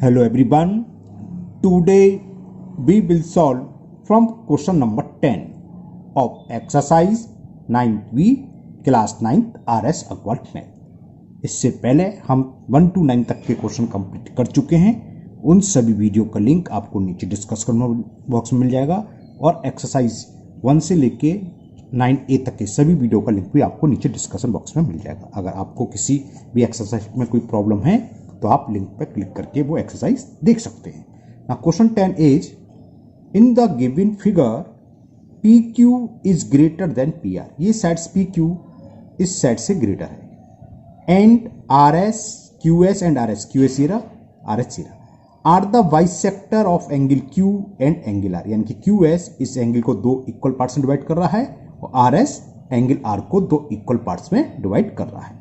Hello everyone. Today we will solve from question number 10 of exercise 9th class 9th RS Awkward Math. इससे पहले हम 1 to 9 तक के question complete कर चुके हैं। उन सभी वीडियो का लिंक आपको नीचे डिस्कशन बॉक्स में मिल जाएगा और एक्सरसाइज 1 से लेके 9A तक के सभी वीडियो का लिंक भी आपको नीचे डिस्कशन बॉक्स में मिल जाएगा। अगर आपको किसी भी एक्सरसाइज में कोई प्रॉब्लम है तो आप लिंक पर क्लिक करके वो एक्सरसाइज देख सकते हैं। Now question 10 is in the given figure PQ is greater than PR। ये साइड्स PQ इस साइड से ग्रेटर है and RS QS and RS QS ये रहा RS ये रहा are the bisector of angle Q and angle R। यानी कि QS इस एंगल को दो इक्वल पार्ट्स में डिवाइड कर रहा है और RS एंगल R को दो इक्वल पार्ट्स में डिवाइड कर रहा है।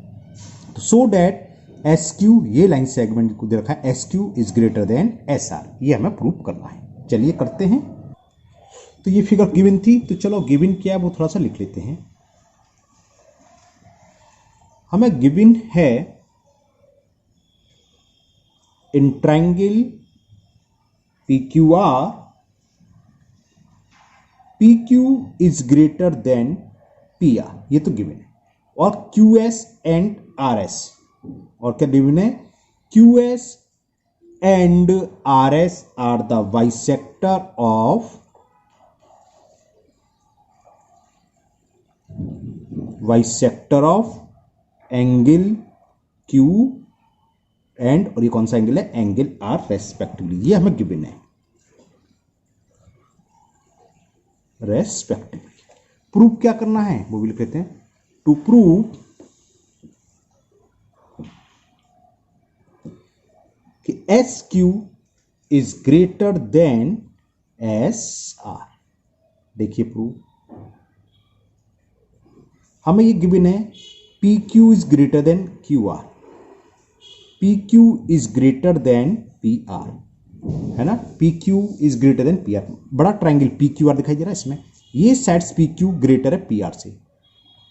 तो सो दैट SQ ये लाइन सेगमेंट को दे रखा है SQ is greater then SR। ये हमें प्रूव करना है। चलिए करते हैं। तो ये फिगर गिवन थी, तो चलो गिवन क्या है वो थोड़ा सा लिख लेते हैं। हमें गिवन है in triangle PQR PQ is greater than PR। ये तो गिवन है। और QS एंड RS और क्या गिवन है QS and RS are the bisector of angle Q and और ये कौन सा एंगल है एंगल R रेस्पेक्टिवली। ये हमें गिवन है रेस्पेक्टिवली। प्रूव क्या करना है वो भी लिख लेते हैं। टू प्रूव कि SQ is greater then SR। देखिए प्रूव हमें ये गिवन है PQ is greater then QR PQ is greater than PR है ना। PQ is greater than PR। बड़ा ट्रायंगल PQR दिखाई दे रहा है इसमें। ये साइड्स PQ ग्रेटर है PR से,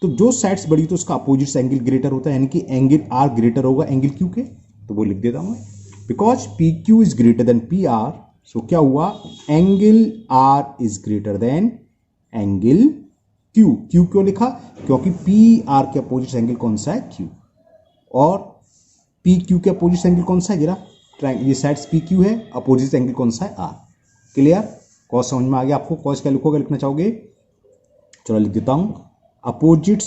तो जो साइड्स बड़ी तो उसका अपोजिट एंगल ग्रेटर होता है, यानी कि एंगल R ग्रेटर होगा एंगल Q के। तो वो लिख देता हूं मैं because PQ is greater than PR। सो क्या हुआ angle R is greater then angle Q। Q क्यों लिखा क्योंकि PR के अपोजिट एंगल कौन सा है Q और PQ के अपोजिट एंगल कौन सा है जरा ये साइड्स PQ है, अपोजिट एंगल कौन सा है R। क्लियर। कॉस समझ में आ गया आपको। कॉस क्या लिखोगे लिखना चाहोगे चलो लिख देता हूं opposite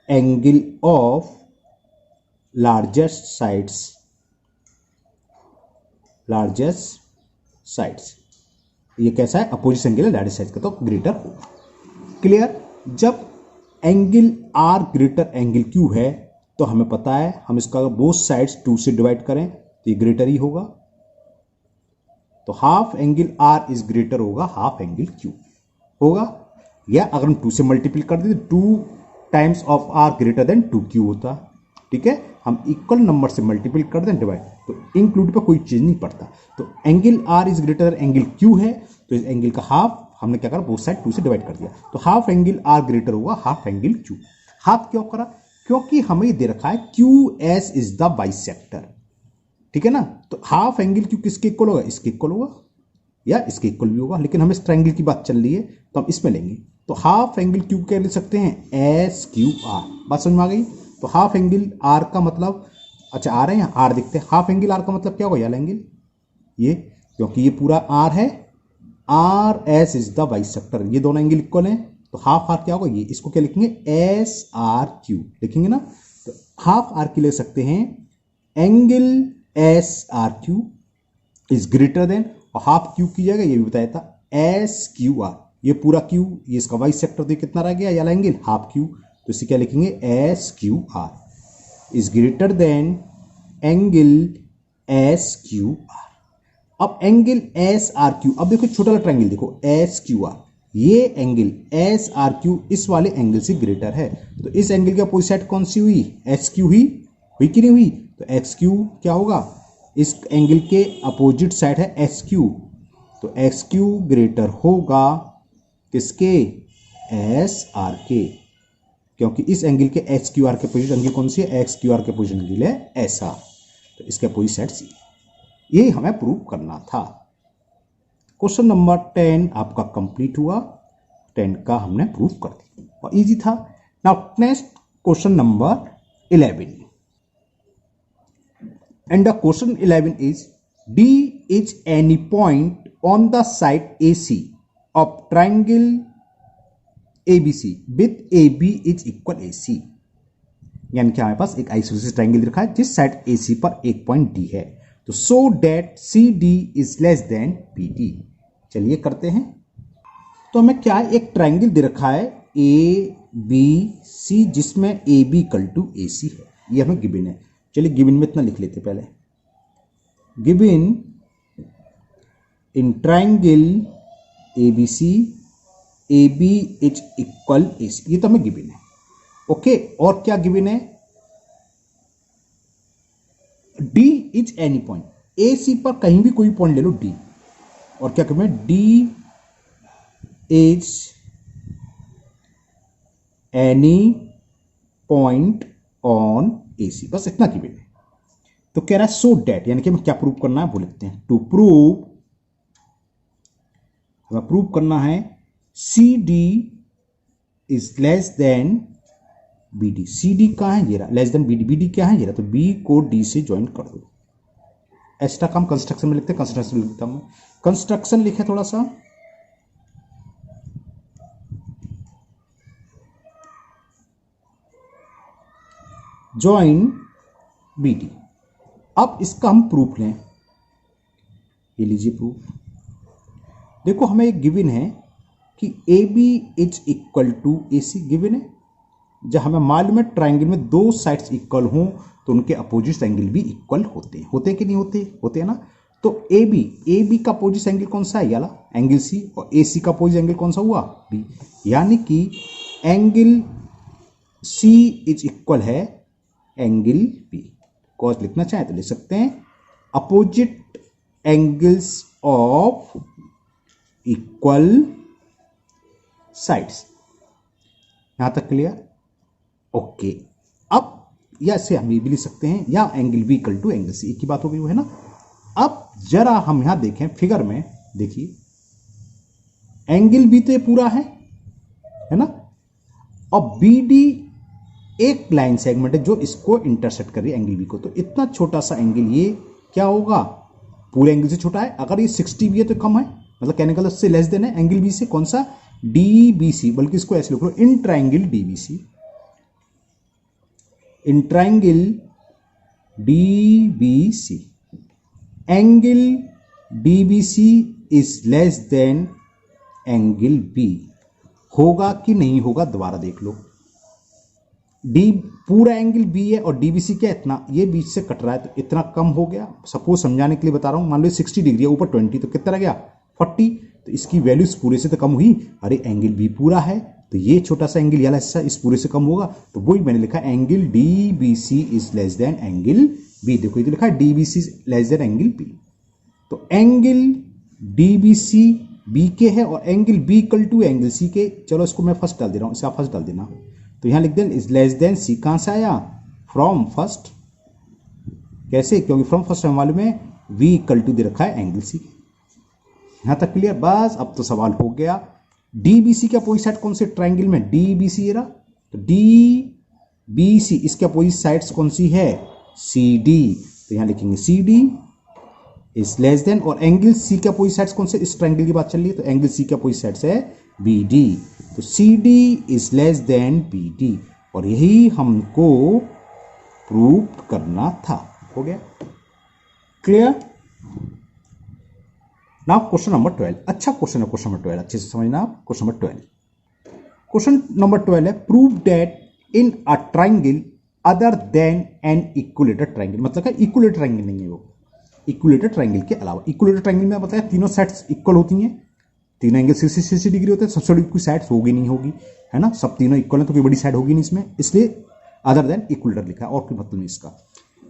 angle of largest sides ये कैसा है अपोजिट एंगल है लार्जेस्ट साइड का, तो ग्रेटर होगा। क्लियर। जब angle R greater angle Q है तो हमें पता है हम इसका बोथ साइड्स 2 से डिवाइड करें तो ये ग्रेटर ही होगा। तो half angle R is greater होगा हाफ एंगल Q होगा। या अगर हम 2 से मल्टीपल कर दें तो 2 times of R greater than 2Q होता। ठीक है। हम इक्वल नंबर से मल्टीपल कर दें डिवाइड तो इंक्लूड पर कोई चीज नहीं पड़ता। तो angle R is greater angle Q है तो इस एंगल का हाफ हमने क्या करा बोथ साइड 2 से डिवाइड कर दिया। तो हाफ एंगल R ग्रेटर होगा हाफ एंगल Q। हाफ क्यों करा क्योंकि हमें दे रखा है QS इज द बाइसेक्टर। ठीक है ना। तो हाफ एंगल Q किसके इक्वल होगा इसके इक्वल होगा या इसके इक्वल भी होगा, लेकिन हमें इस ट्रायंगल की बात चल रही है तो हम इसमें लेंगे। तो हाफ एंगल Q क्या लिख सकते हैं SQR। बात समझ में आ गई। तो हाफ एंगल R का मतलब अच्छा आ रहे हैं R दिखते हैं। हाफ एंगल R का मतलब क्या होगा यार एंगल ये क्योंकि ये पूरा R है RS इज द बाइसेक्टर। ये दोनों एंगल इक्वल हैं तो हाफ R क्या होगा ये इसको क्या लिखेंगे SRQ लिखेंगे ना। तो हाफ R की ले सकते हैं angle SRQ is greater then और हाफ Q की जगह ये भी बताया था SQR। ये पूरा Q ये इसका बाइसेक्टर तो कितना रह गया यार एंगल हाफ Q, तो इसे क्या लिखेंगे SQR is greater then angle SQR। अब एंगल SRQ अब देखो छोटा ट्रायंगल देखो SQR ये एंगल SRQ इस वाले एंगल से ग्रेटर है। तो इस एंगल की अपोजिट साइड कौन सी हुई SQ हुई कि नहीं हुई। तो XQ क्या होगा इस एंगल के अपोजिट साइड है SQ तो SQ ग्रेटर होगा किसके SR के। क्योंकि इस एंगल के एक्स क्यू आर के अपोजिट एंगल कौन सी है, एक्स क्यू आर के अपोजिट एंगल है ऐसा, तो इसके अपोजिट साइड सी। ये हमें प्रूव करना था। क्वेश्चन नंबर 10 आपका कंप्लीट हुआ, 10 का हमने प्रूव कर दिया और इजी था। Now next question number 11 and the question 11 is D is any point on the side AC of triangle ABC with AB is equal AC। यानी कि हमारे पास एक आइसोसेलेस ट्रायंगल दिखा है जिस साइड AC पर एक पॉइंट D है, तो so that CD is less than BD। चलिए करते हैं। तो हमें क्या है, एक ट्रायंगल दे रखा है ABC जिसमें AB इक्वल टू AC है, ये हमें गिवन है। चलिए गिवन में इतना लिख लेते पहले, given in triangle ABC AB is equal AC, ये तो हमें गिवन है। ओके, और क्या गिवन है, D is any point, AC पर कहीं भी कोई पॉइंट ले लो D, और क्या कहें, D is any point on AC, बस इतना गिवन है। तो कह रहा है सो डेट, यानी कि हमें क्या प्रूव करना है वो लिखते हैं। टू प्रूव, हमें प्रूव करना है CD is less than BD। CD कहां है, ये रहा, लेस देन BD। BD क्या है, ये रहा, तो B को D से ज्वाइन कर दो। एक्स्ट्रा काम कंस्ट्रक्शन में लिखते हैं, कंस्ट्रक्शन लिखता हूं, कंस्ट्रक्शन लिखे थोड़ा सा, ज्वाइन BD। अब इसका हम प्रूफ लें, ये लीजिए प्रूफ। देखो हमें एक गिवन है कि AB is equal to AC, given है। जब हमें मालूम है ट्रायंगल में दो साइड्स इक्वल हों तो उनके अपोजिट एंगल भी इक्वल होते हैं, होते कि नहीं होते, होते हैं ना। तो AB का अपोजिट एंगल कौन सा है, ये वाला एंगल C, और AC का अपोजिट एंगल कौन सा हुआ, B, यानी कि एंगल C इज इक्वल है एंगल B। कॉस लिखना चाहे तो लिख सकते हैं, opposite angles of equal sides. यहां तक क्लियर, ओके। अब या से हम ये भी लिख सकते हैं, या angle B equal to angle C, एक ही बात हो गई वो, है ना। अब जरा हम यहां देखें फिगर में, देखिए एंगल B तो ये पूरा है ना, और BD एक लाइन सेगमेंट है जो इसको इंटरसेक्ट कर रही है एंगल B को। तो इतना छोटा सा एंगल ये क्या होगा, पूरे एंगल से छोटा है। अगर ये 60 भी है तो कम है, मतलब कहने का उससे लेस देन है एंगल B से, कौन सा, DBC, बल्कि इसको ऐसे लिख लो, in triangle DBC, in triangle DBC angle DBC is less than angle B। होगा कि नहीं होगा, दोबारा देख लो। पूरा एंगल B है और DBC क्या, इतना, ये बीच से कट रहा है तो इतना कम हो गया। सपोज समझाने के लिए बता रहा हूं, मान लो 60 डिग्री है, ऊपर 20, तो कितना रह गया 40, तो इसकी वैल्यू इस पूरे से तो कम हुई। अरे एंगल B पूरा है तो ये छोटा सा एंगल वाला हिस्सा इस पूरे से कम होगा, तो वही मैंने लिखा angle DBC is less than angle B। देखो ये तो लिखा है DBC is less than angle B, तो एंगल DBC B के है और angle B equal to angle C के। चलो इसको मैं फर्स्ट डाल दे रहा हूं, इसका फर्स्ट डाल देना, तो यहां लिख दें इज लेस देन C। कहां से आया, फ्रॉम फर्स्ट। कैसे, क्योंकि फ्रॉम फर्स्ट हमें मालूम है V इक्वल टू दे रखा है एंगल C। यहां तक क्लियर, बस अब तो सवाल हो गया। DBC के अपोजिट साइड कौन से ट्रायंगल में, DBC ये रहा, तो DBC इसके अपोजिट साइड्स कौन सी है, CD, तो यहां लिखेंगे CD इज लेस देन, और एंगल C के अपोजिट साइड्स कौन से, इस ट्रायंगल की बात चल रही है तो एंगल C के अपोजिट साइड्स है BD, तो CD is less than BD, और यही हमको प्रूव करना था। हो गया क्लियर। नाउ क्वेश्चन नंबर 12, अच्छा क्वेश्चन है क्वेश्चन नंबर 12, अच्छे से समझना आप। क्वेश्चन नंबर 12, क्वेश्चन नंबर 12 है prove that in a triangle other than an equilateral triangle, मतलब है इक्विलेटरल ट्रायंगल नहीं है वो, इक्विलेटरल ट्रायंगल के अलावा। इक्विलेटरल ट्रायंगल में बताया तीनों साइड्स इक्वल होती हैं, तीनों एंगल 60 डिग्री होते हैं, सबसे बड़ी कोई साइड होगी नहीं होगी, है ना, सब तीनों इक्वल है तो कोई बड़ी साइड होगी नहीं इसमें, इसलिए अदर देन इक्विलेटर लिखा है, और कोई मतलब नहीं इसका।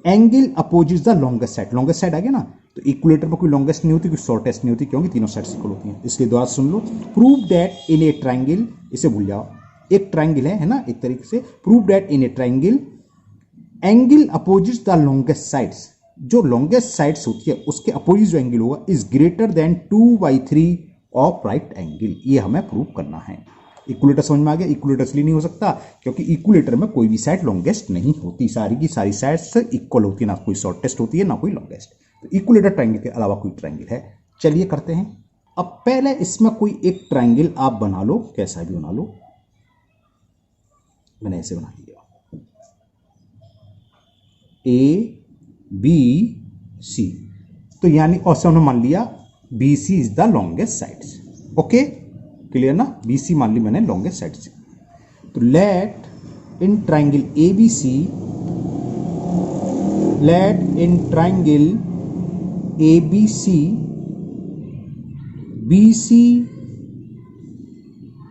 Angle opposite the longest side, longest side आ गया ना, तो इक्विलेटर पर कोई लॉन्गेस्ट नहीं होती, कोई शॉर्टेस्ट नहीं होती, क्योंकि तीनों साइड्स इक्वल होती हैं, इसलिए दोबारा सुन लो। Prove that in a triangle, इसे भूल जाओ, एक ट्राइंगल है ना, एक तरीके से prove that in A triangle angle opposite the longest sides, जो लॉन्गेस्ट साइड्स होती है उसके अपोजिट जो एंगल होगा is greater then 2/3 of right angle. ये हमें प्रूव करना है। इक्विलेटर समझ में आ गया। इक्विलेटर इसलिए नहीं हो सकता क्योंकि इक्विलेटर में कोई भी साइड लॉन्गेस्ट नहीं होती, सारी की सारी साइड्स इक्वल होती है, ना कोई शॉर्टेस्ट होती है ना कोई लॉन्गेस्ट। तो इक्विलेटर ट्राइंगल के अलावा कोई ट्राइंगल है। चलिए करते हैं। अब पहले इसमें कोई एक ट्राइंगल आप बना लो, कैसा भी बना लो। मैंने ऐसे बना लिया ABC, तो यानी और से हमने मान लिया BC is the longest sides. Okay clear ना, BC मान ली मैंने लॉन्गेस्ट साइड्स। तो let in triangle ABC, let in triangle ABC BC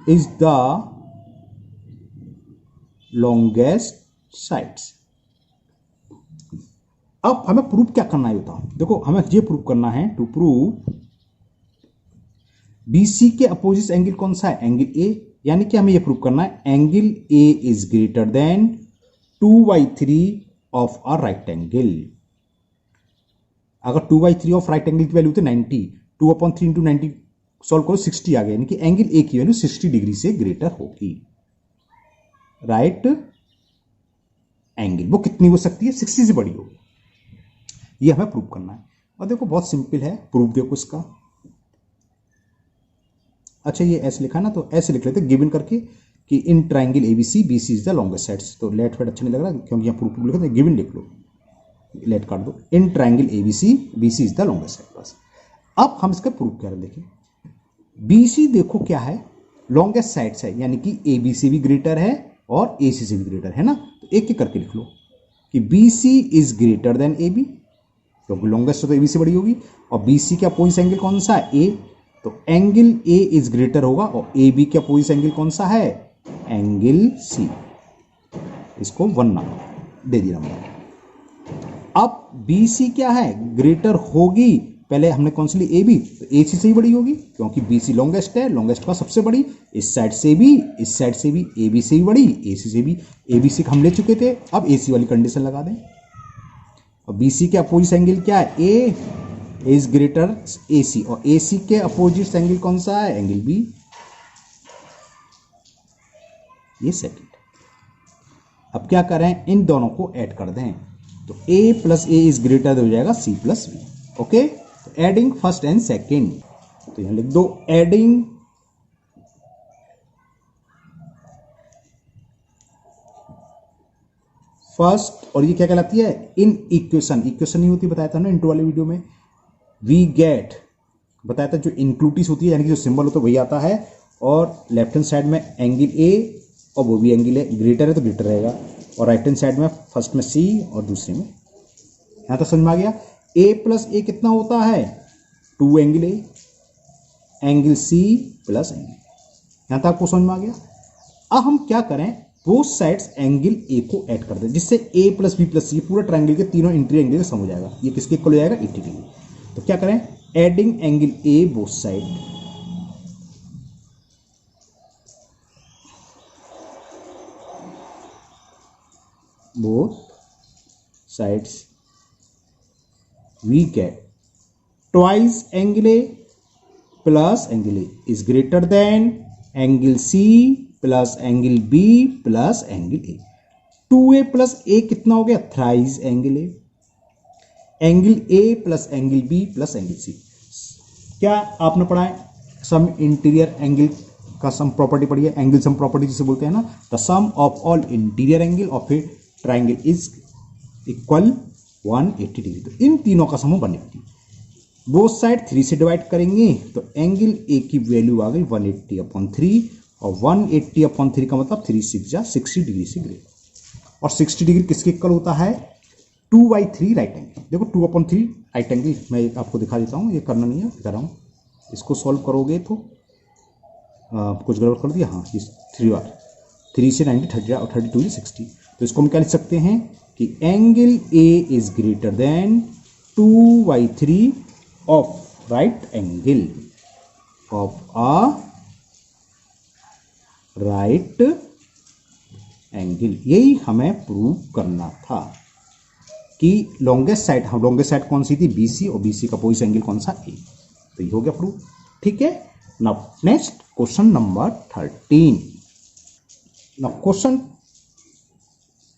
is the longest sides। अब हमें प्रूव क्या करना है बताओ। देखो हमें ये प्रूव करना है, टू प्रूव BC के अपोजिट एंगल कौन सा है, एंगल A, यानी कि हमें ये प्रूव करना है angle A is greater then 2/3 of a right angle. अगर 2/3 ऑफ राइट एंगल की वैल्यू थी 90, 2/3 इंटू 90 सॉल्व करो 60 आ गया, यानी कि एंगल A की वैल्यू 60 डिग्री से ग्रेटर होगी। राइट एंगल वो कितनी हो सकती है, 60 से बड़ी होगी। ये हमें प्रूव करना है। और देखो बहुत सिंपल है प्रूफ, देखो इसका। अच्छा ये ऐसे लिखा ना, तो ऐसे लिख लेते गिवन करके कि इन triangle ABC BC is the longest sides. तो लेट फेट अच्छा नहीं लग रहा क्योंकि यहाँ प्रूफ लिखा था, गिवन लिख लो, लेट काट दो। इन triangle ABC BC is the longest side. बस अब हम इसका प्रूफ कर रहे हैं। देखिए BC देखो क्या है, लॉन्गेस्ट साइड्स है, यानी कि AB से भी ग्रेटर है और AC से भी ग्रेटर है ना। तो एक एक करके लिख लो कि BC is greater then AB, क्योंकि लॉन्गेस्ट तो AB से बड़ी होगी। और BC का अपोजिट एंगल कौन सा है, A, तो एंगल A इज ग्रेटर होगा। और AB का अपोजिट एंगल कौन सा है, एंगल C। इसको 1 नाम दे दिया नंबर। अब BC क्या है, ग्रेटर होगी, पहले हमने कौन सी ली, AB, तो AC से ही बड़ी होगी क्योंकि BC लॉन्गेस्ट है, लॉन्गेस्ट का सबसे बड़ी। इस साइड से भी, इस साइड से भी, AB से भी बड़ी, AC से भी। ABC हम ले चुके थे, अब AC वाली कंडीशन लगा दें। और BC के अपोजिट एंगल क्या है, A इज ग्रेटर AC, और AC के अपोजिट एंगल कौन सा है, एंगल B, ये सेकंड। अब क्या करें, इन दोनों को ऐड कर दें, तो A plus A is greater हो जाएगा C प्लस B। ओके, तो एडिंग फर्स्ट एंड सेकंड, तो यहां लिख दो एडिंग फर्स्ट, और ये क्या कहलाती है, इन इक्वेशन। इक्वेशन नहीं होती, बताया था ना इंटू वाले वीडियो में। वी गेट बताया था, जो इंक्लूटिस होती है यानी कि जो सिंबल होता है वही आता है। और लेफ्ट हैंड साइड में एंगल A और वो भी एंगल है, ग्रेटर है तो ग्रेटर रहेगा। और राइट हैंड साइड में फर्स्ट में C और दूसरे में, यहां तो समझ में आ गया। A प्लस A कितना होता है, 2 angle A, angle C plus angle, यहां तक आपको समझ में आ गया। अब हम क्या करें, बोथ साइड्स एंगल A को ऐड कर दें, जिससे A plus B plus C पूरा ट्रायंगल के तीनों इंटीरियर एंगल सम हो जाएगा। ये किसके इक्वल हो जाएगा, 80 डिग्री। तो क्या करें, adding angle A both side, both sides we get twice angle A plus angle A is greater than angle C plus angle B plus angle A। 2A plus A कितना हो गया, thrice angle A, angle A plus angle B plus angle C। क्या आपने पढ़ा है, सम interior angle का sum property पढ़ी है, एंगल सम प्रॉपर्टी जिसे बोलते हैं ना। The sum of all interior angle of a triangle is equal 180 degree. तो इन तीनों का सम 180। बोथ साइड 3 से डिवाइड करेंगे तो एंगल A की वैल्यू आ गई 180/3, और 180/3 का मतलब 3 6 जा 60 डिग्री से ग्रेटर। और 60 डिग्री किसके इक्वल होता है, 2/3 राइट एंगल। देखो 2/3 राइट एंगल मैं आपको दिखा देता हूँ, ये करना नहीं है, दिखा रहा हूँ। इसको सॉल्व करोगे तो कुछ गड़बड़ कर दिया, हाँ, 3 से 90 30 और 32 से 60। तो इसको हम क्या लिख सकते हैं कि angle A is greater then 2/3 of right angle of a right angle. यही हमें प्रूव करना था कि लॉन्गेस्ट साइड कौन सी थी, BC, और BC का अपोजिट एंगल कौन सा, A। तो ये हो गया प्रूव। ठीक है। Now next question number 13। Now question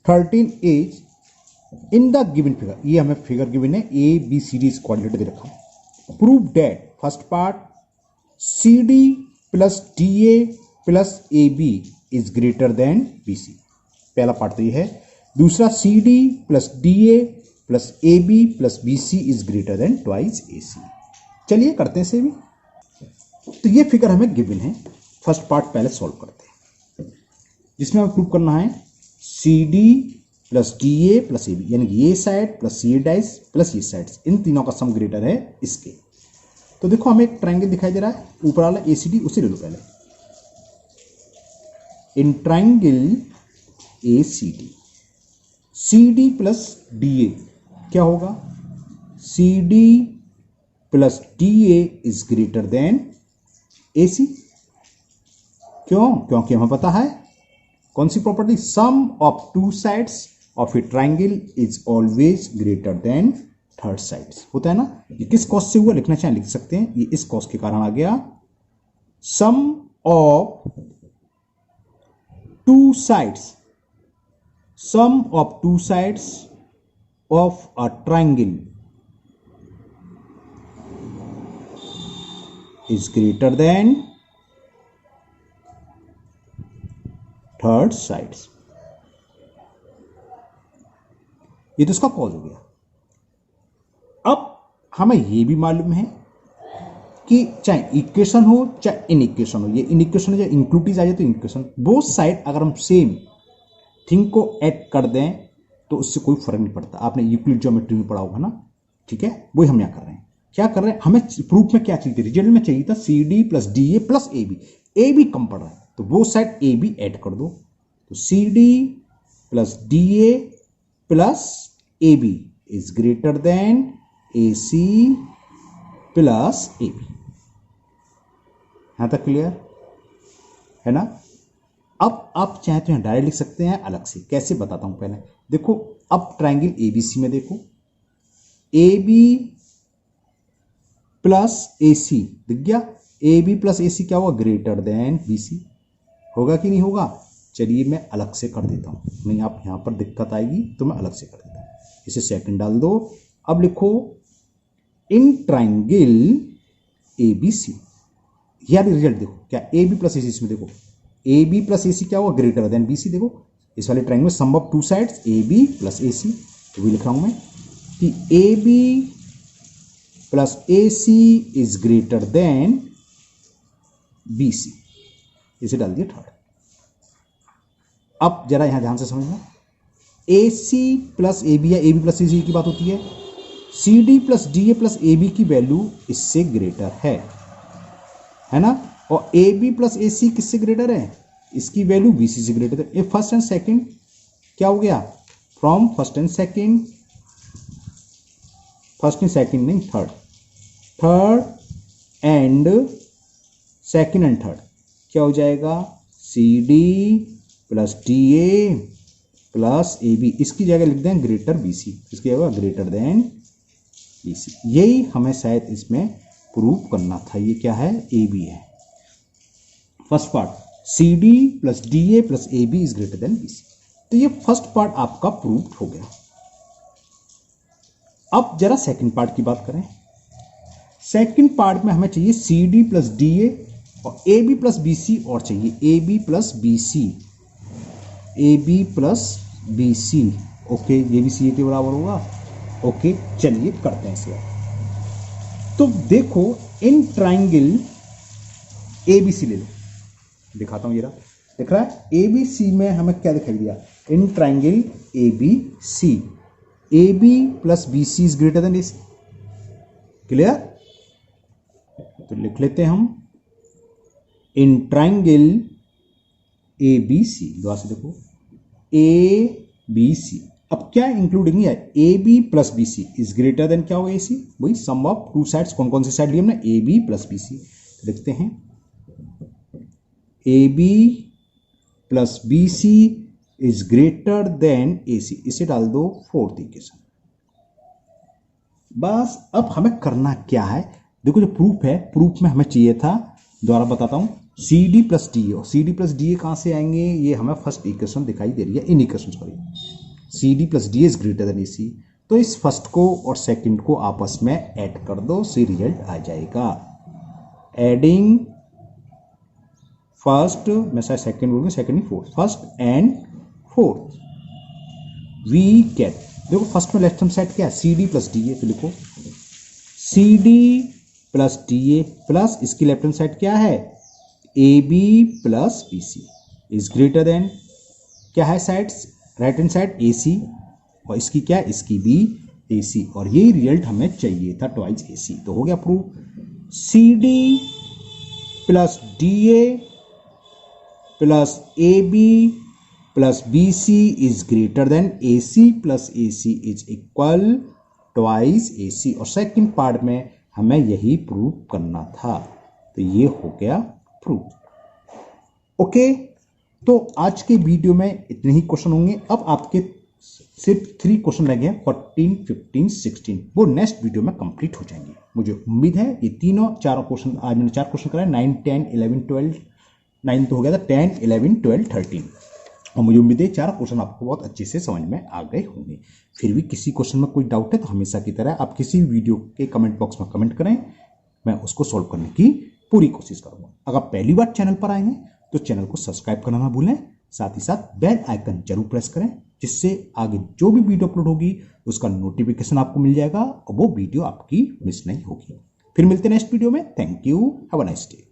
13 is in the given figure. ये हमें फिगर गिवन है, ABCD इस क्वाड्रेंट दे रखा है। Prove that first part CD plus DA plus AB is greater than BC। पहला पार्ट तो ये है। दूसरा CD plus DA plus AB plus BC is greater then twice AC। चलिए करते हैं इसे भी। तो ये फिगर हमें गिवन है। फर्स्ट पार्ट पहले सॉल्व करते हैं, जिसमें हमें प्रूव करना है CD plus DA plus AB, यानी कि ये side plus C dice plus ये साइड, इन तीनों का सम ग्रेटर है इसके। तो देखो हमें एक ट्रायंगल दिखाई दे रहा है, ऊपर वाला ACD, उसे ले लो पहले। In triangle ACD CD plus DA क्या होगा, CD plus DA is greater than AC। क्यों? क्योंकि हमें पता है कौन सी property, sum of two sides of a triangle is always greater than third sides. होता है ना। ये किस कॉज से हुआ, लिखना चाहे लिख सकते हैं। ये इस कॉज के कारण आ गया। Sum of two sides, sum of two sides of a triangle is greater than third sides. ये तो इसका कॉज हो गया। अब हमें यह भी मालूम है कि चाहे इक्वेशन हो चाहे इन इक्वेशन हो, ये इन इक्वेशन हो चाहे इंक्लूडिव आ जाए तो इक्वेशन, बोथ साइड अगर हम सेम थिंग को ऐड कर दें तो उससे कोई फर्क नहीं पड़ता। आपने यूक्लिड ज्योमेट्री में पढ़ा होगा ना। ठीक है, वही हम यहां कर रहे हैं। क्या कर रहे हैं, हमें प्रूफ में क्या चाहिए, रिजल्ट में चाहिए था CD plus DA plus AB। AB कम पड़ रहा है तो बोथ साइड AB ऐड कर दो, तो CD plus DA plus AB is greater than AC plus AB। यहां तक क्लियर है ना। अब आप चाहे तो यहां डायरेक्ट लिख सकते हैं अलग से, कैसे बताता हूं पहले। देखो अब ट्राइंगल ABC में देखो, AB प्लस AC दिख गया, AB प्लस AC क्या होगा, ग्रेटर देन BC। होगा कि नहीं होगा। चलिए मैं अलग से कर देता हूं, नहीं आप यहां पर दिक्कत आएगी तो मैं अलग से कर देता हूं। इसे सेकंड डाल दो। अब लिखो इन ट्राइंगल ABC। यार रिजल्ट देखो क्या, AB प्लस AC इसमें देखो, AB प्लस AC क्या होगा, ग्रेटर देन BC। देखो इस वाले ट्राइंगल में sum of two sides AB plus AC, तो भी लिख रहा हूं मैं कि AB plus AC is greater than BC। इसे डाल दिया थर्ड। अब जरा यहां ध्यान से समझना, AC प्लस AB या AB प्लस AC की बात होती है, CD plus DA plus AB की वैल्यू इससे ग्रेटर है ना। और AB प्लस AC किससे ग्रेटर है, इसकी वैल्यू BC से ग्रेटर है। ये फर्स्ट एंड सेकंड क्या हो गया, from first and second, first and second नहीं third, third and second and third क्या हो जाएगा, CD plus DA plus AB। इसकी जगह लिख दें ग्रेटर BC, इसकी जगह ग्रेटर देन BC। यही हमें शायद इसमें प्रूव करना था। ये क्या है, AB है। First part CD plus DA plus AB is greater than BC। तो ये फर्स्ट पार्ट आपका प्रूव हो गया। अब जरा सेकंड पार्ट की बात करें। सेकंड पार्ट में हमें चाहिए CD प्लस DA और AB प्लस BC, और चाहिए AB plus BC, AB plus BC। Okay, ये भी CA के बराबर होगा। ओके चलिए करते हैं इसे। तो देखो इन ट्राइंगल ABC ले लो, दिखाता हूं, ये रहा, दिख रहा है। ABC में हमें क्या दिखाई दिया, इन triangle ABC, AB plus BC is greater than AC। Clear. तो लिख लेते हैं हम इन ट्राइंगल ABC। दोबारा से देखो ABC। अब क्या इंक्लूडिंग है, AB plus BC is greater than क्या होगा, AC। वही सम ऑफ टू साइड्स, कौन कौन सी साइड ली हमने, AB प्लस BC। देखते हैं AB plus B C is greater than A C, इसे डाल दो फोर्थ इक्वेशन। बस अब हमें करना क्या है, देखो जो प्रूफ है, प्रूफ में हमें चाहिए था, दोबारा बताता हूं, C D plus D A, और C D plus D A कहां से आएंगे, ये हमें फर्स्ट इक्वेशन दिखाई दे रही है, in equation sorry, C D plus D is greater than A C. तो इस फर्स्ट को और सेकंड को आपस में ऐड कर दो, सी रिजल्ट आ जाएगा। एडिंग फर्स्ट, मैं शायद सेकंड बोलूंगा, सेकंड नहीं fourth, first and fourth, we get, देखो फर्स्ट में लेफ्ट हैंड साइड क्या है, C D plus D A, तो लिखो C D plus D A plus इसकी लेफ्ट हैंड साइड क्या है, A B plus B C is greater than, क्या है sides, right hand side A C, और इसकी क्या है, इसकी भी ए सी, और यही रिजल्ट हमें चाहिए था, ट्वाइस ए सी। तो हो गया proof, C D plus D A plus A B plus B C is greater than A C plus A C is equal twice A C, और सेकेंड पार्ट में हमें यही प्रूव करना था। तो ये हो गया प्रूफ। ओके, तो आज के वीडियो में इतने ही क्वेश्चन होंगे। अब आपके सिर्फ 3 क्वेश्चन रह गए, 14, 15, 16, वो नेक्स्ट वीडियो में कंप्लीट हो जाएंगे। मुझे उम्मीद है ये चारों क्वेश्चन, आज मैंने 4 क्वेश्चन कराए, 9, 10, 11, 12, 9 तो हो गया था, 10, 11, 12, 13, और मुझे उम्मीद है 4 क्वेश्चन आपको बहुत अच्छे से समझ में आ गए होंगे। फिर भी किसी क्वेश्चन में कोई डाउट है तो हमेशा की तरह आप किसी वीडियो के कमेंट बॉक्स में कमेंट करें, मैं उसको सॉल्व करने की पूरी कोशिश करूंगा। अगर पहली बार चैनल पर आए हैं तो चैनल को सब्सक्राइब करना ना भूलें, साथ ही साथ बेल आइकन जरूर प्रेस करें, जिससे आगे जो भी वीडियो अपलोड होगी उसका नोटिफिकेशन आपको मिल जाएगा और वो वीडियो आपकी मिस नहीं होगी। फिर मिलते हैं नेक्स्ट वीडियो में। Thank you, have a nice day.